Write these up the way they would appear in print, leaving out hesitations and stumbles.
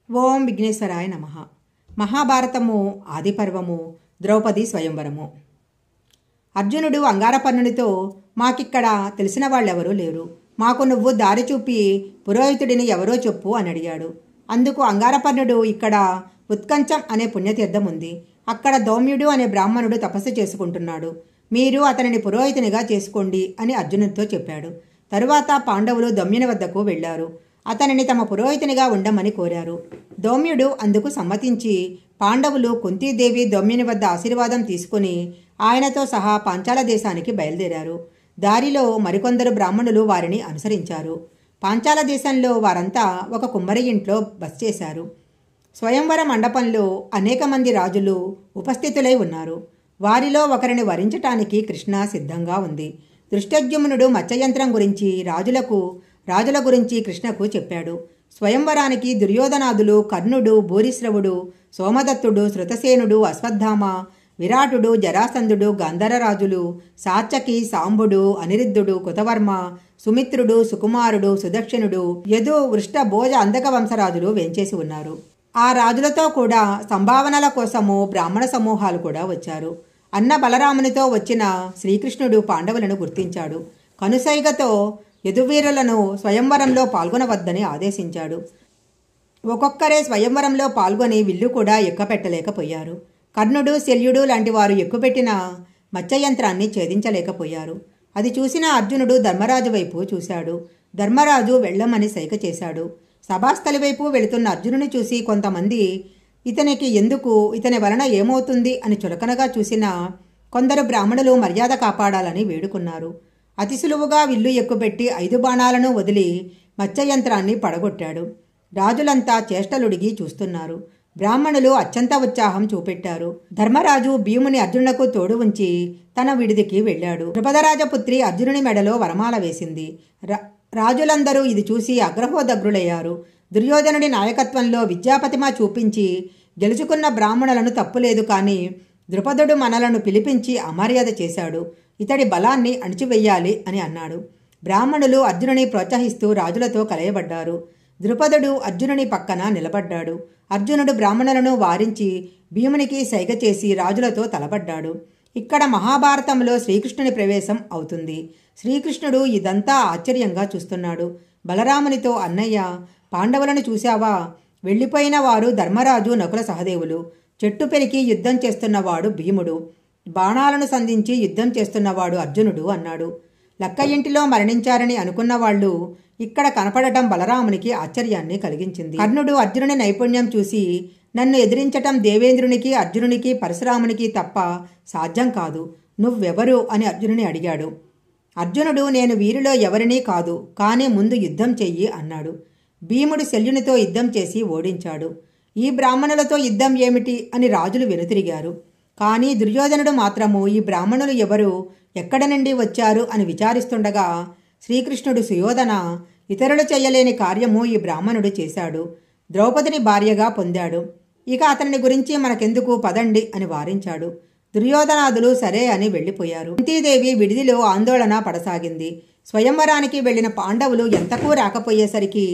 ఓం విఘ్నేశ్వరాయ నమః. మహాభారతము ఆదిపర్వము ద్రౌపది స్వయంవరము. అర్జునుడు అంగారపర్ణునితో, మాకిక్కడ తెలిసిన వాళ్ళెవరూ లేరు, మాకు నువ్వు దారి చూపి పురోహితుడిని ఎవరో చెప్పు అని అడిగాడు. అందుకు అంగారపర్ణుడు, ఇక్కడ ఉత్కంచం అనే పుణ్యతీర్థం ఉంది, అక్కడ దౌమ్యుడు అనే బ్రాహ్మణుడు తపస్సు చేసుకుంటున్నాడు, మీరు అతనిని పురోహితునిగా చేసుకోండి అని అర్జునుడితో చెప్పాడు. తరువాత పాండవులు దౌమ్యుని వద్దకు వెళ్లారు. అతనిని తమ పురోహితునిగా ఉండమని కోరారు. దౌమ్యుడు అందుకు సమ్మతించి పాండవులు కుంతీదేవి దౌమ్యుని వద్ద ఆశీర్వాదం తీసుకుని ఆయనతో సహా పాంచాల దేశానికి బయలుదేరారు. దారిలో మరికొందరు బ్రాహ్మణులు వారిని అనుసరించారు. పాంచాల దేశంలో వారంతా ఒక కుమ్మరి ఇంట్లో బస చేశారు. స్వయంవర మండపంలో అనేక మంది రాజులు ఉపస్థితులై ఉన్నారు. వారిలో ఒకరిని వరించటానికి కృష్ణ సిద్ధంగా ఉంది. దృష్టద్యుమ్నుడు మత్స్యయంత్రం గురించి రాజుల గురించి కృష్ణకు చెప్పాడు. స్వయంవరానికి దుర్యోధనాదులు, కర్ణుడు, భూరిశ్రవుడు, సోమదత్తుడు, శృతసేనుడు, అశ్వత్థామ, విరాటుడు, జరాసంధుడు, గంధరరాజులు, సాత్యకి, సాంబుడు, అనిరుద్ధుడు, కృతవర్మ, సుమిత్రుడు, సుకుమారుడు, సుదక్షిణుడు, యదు, వృష్ట, భోజ, అంధక వంశరాజులు వేంచేసి ఉన్నారు. ఆ రాజులతో కూడా సంభావనల కోసము బ్రాహ్మణ సమూహాలు కూడా వచ్చారు. అన్న బలరామునితో వచ్చిన శ్రీకృష్ణుడు పాండవులను గుర్తించాడు. కనుసైగతో యదువీరులను స్వయంవరంలో పాల్గొనవద్దని ఆదేశించాడు. ఒక్కొక్కరే స్వయంవరంలో పాల్గొని విల్లు కూడా ఎక్కుపెట్టలేకపోయారు. కర్ణుడు, శల్యుడు లాంటి వారు ఎక్కుపెట్టిన మత్స్యయంత్రాన్ని ఛేదించలేకపోయారు. అది చూసిన అర్జునుడు ధర్మరాజు వైపు చూశాడు. ధర్మరాజు వెళ్ళమని సైగ చేశాడు. సభాస్థలి వైపు వెళుతున్న అర్జునుని చూసి కొంతమంది, ఇతనికి ఎందుకు, ఇతని వలన ఏమవుతుంది అని చులకనగా చూసిన కొందరు బ్రాహ్మణులు మర్యాద కాపాడాలని వేడుకున్నారు. అతి సులువుగా విల్లు ఎక్కుపెట్టి 5 బాణాలను వదిలి మత్స్యయంత్రాన్ని పడగొట్టాడు. రాజులంతా చేష్టలుడిగి చూస్తున్నారు. బ్రాహ్మణులు అత్యంత ఉత్సాహం చూపెట్టారు. ధర్మరాజు భీముని అర్జునునకు తోడు ఉంచి తన విడిదికి వెళ్ళాడు. ద్రుపదరాజపుత్రి అర్జునుని మెడలో వరమాల వేసింది. రాజులందరూ ఇది చూసి అగ్రహోదగ్రులయ్యారు. దుర్యోధనుడి నాయకత్వంలో విద్యాపతిమ చూపించి గెలుచుకున్న బ్రాహ్మణులను తప్పులేదు, కానీ ద్రుపదుడు మనలను పిలిపించి అమర్యాద చేశాడు, ఇతడి బలాన్ని అణిచివెయ్యాలి అని అన్నాడు. బ్రాహ్మణులు అర్జునుని ప్రోత్సహిస్తూ రాజులతో కలయబడ్డారు. ద్రుపదుడు అర్జునుని పక్కన నిలబడ్డాడు. అర్జునుడు బ్రాహ్మణులను వారించి భీమునికి సైగ చేసి రాజులతో తలబడ్డాడు. ఇక్కడ మహాభారతంలో శ్రీకృష్ణుని ప్రవేశం అవుతుంది. శ్రీకృష్ణుడు ఇదంతా ఆశ్చర్యంగా చూస్తున్నాడు. బలరామునితో, అన్నయ్య, పాండవులను చూశావా? వెళ్ళిపోయిన వారు ధర్మరాజు, నకుల, సహదేవులు. చెట్టు పెరికి యుద్ధం చేస్తున్నవాడు భీముడు. బాణాలను సంధించి యుద్ధం చేస్తున్నవాడు అర్జునుడు అన్నాడు. లక్క ఇంటిలో మరణించారని అనుకున్న వాళ్ళు ఇక్కడ కనపడటం బలరామునికి ఆశ్చర్యాన్ని కలిగించింది. కర్ణుడు అర్జునుని నైపుణ్యం చూసి, నన్ను ఎదిరించటం దేవేంద్రునికి, అర్జునునికి, పరశురామునికి తప్ప సాధ్యం కాదు, నువ్వెవరు అని అర్జునుని అడిగాడు. అర్జునుడు, నేను వీరిలో ఎవరినీ కాదు, కానీ ముందు యుద్ధం చెయ్యి అన్నాడు. భీముడు శల్యునితో యుద్ధం చేసి ఓడించాడు. ఈ బ్రాహ్మణులతో యుద్ధం ఏమిటి అని రాజులు వెనుతిరిగారు. కానీ దుర్యోధనుడు మాత్రము, ఈ బ్రాహ్మణులు ఎవరు, ఎక్కడ నుండి వచ్చారు అని విచారిస్తుండగా శ్రీకృష్ణుడు, సుయోధన, ఇతరులు చెయ్యలేని కార్యము ఈ బ్రాహ్మణుడు చేశాడు, ద్రౌపదిని భార్యగా పొందాడు, ఇక అతని గురించి మనకెందుకు, పదండి అని వారించాడు. దుర్యోధనాదులు సరే అని వెళ్ళిపోయారు. కుంతీదేవి విడిదిలో ఆందోళన పడసాగింది. స్వయంవరానికి వెళ్లిన పాండవులు ఎంతకూ రాకపోయేసరికి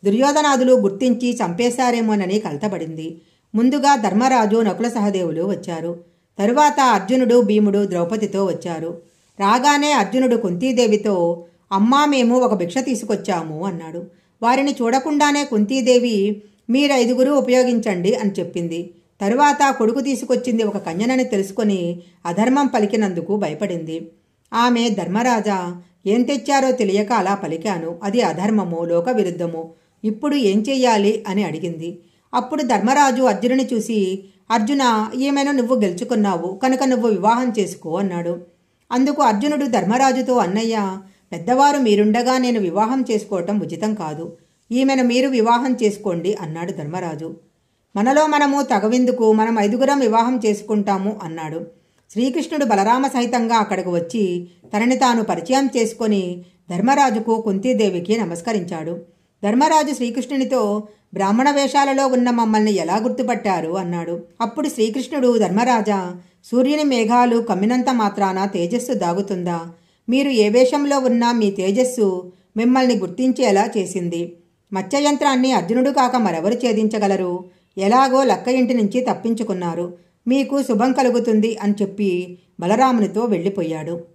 దుర్యోధనాదులు గుర్తించి చంపేశారేమోనని కలతపడింది. ముందుగా ధర్మరాజు, నకుల, సహదేవులు వచ్చారు. తరువాత అర్జునుడు, భీముడు ద్రౌపదితో వచ్చారు. రాగానే అర్జునుడు కుంతీదేవితో, అమ్మా, మేము ఒక భిక్ష తీసుకొచ్చాము అన్నాడు. వారిని చూడకుండానే కుంతీదేవి, మీరైదుగురు ఉపయోగించండి అని చెప్పింది. తరువాత కొడుకు తీసుకొచ్చింది ఒక కన్యనని తెలుసుకొని అధర్మం పలికినందుకు భయపడింది. ఆమె, ధర్మరాజా, ఏం తెచ్చారో తెలియక అలా పలికాను, అది అధర్మము, లోక విరుద్ధము, ఇప్పుడు ఏం చెయ్యాలి అని అడిగింది. అప్పుడు ధర్మరాజు అర్జునుని చూసి, అర్జున, ఈమెను నువ్వు గెలుచుకున్నావు కనుక నువ్వు వివాహం చేసుకో అన్నాడు. అందుకు అర్జునుడు ధర్మరాజుతో, అన్నయ్య, పెద్దవారు మీరుండగా నేను వివాహం చేసుకోవటం ఉచితం కాదు, ఈమెను మీరు వివాహం చేసుకోండి అన్నాడు ధర్మరాజు. మనలో మనము తగవిందుకు, మనం 5గురం వివాహం చేసుకుంటాము అన్నాడు. శ్రీకృష్ణుడు బలరామ సహితంగా అక్కడికి వచ్చి తనని తాను పరిచయం చేసుకొని ధర్మరాజుకు, కుంతీదేవికి నమస్కరించాడు. ధర్మరాజు శ్రీకృష్ణునితో, బ్రాహ్మణ వేషాలలో ఉన్న మమ్మల్ని ఎలా గుర్తుపట్టారు అన్నాడు. అప్పుడు శ్రీకృష్ణుడు, ధర్మరాజా, సూర్యుని మేఘాలు కమ్మినంత మాత్రాన తేజస్సు దాగుతుందా? మీరు ఏ వేషంలో ఉన్నా మీ తేజస్సు మిమ్మల్ని గుర్తించేలా చేసింది. మత్స్యయంత్రాన్ని అర్జునుడు కాక మరెవరు ఛేదించగలరు? ఎలాగో లక్క ఇంటి నుంచి తప్పించుకున్నారు. మీకు శుభం కలుగుతుంది అని చెప్పి బలరామునితో వెళ్ళిపోయాడు.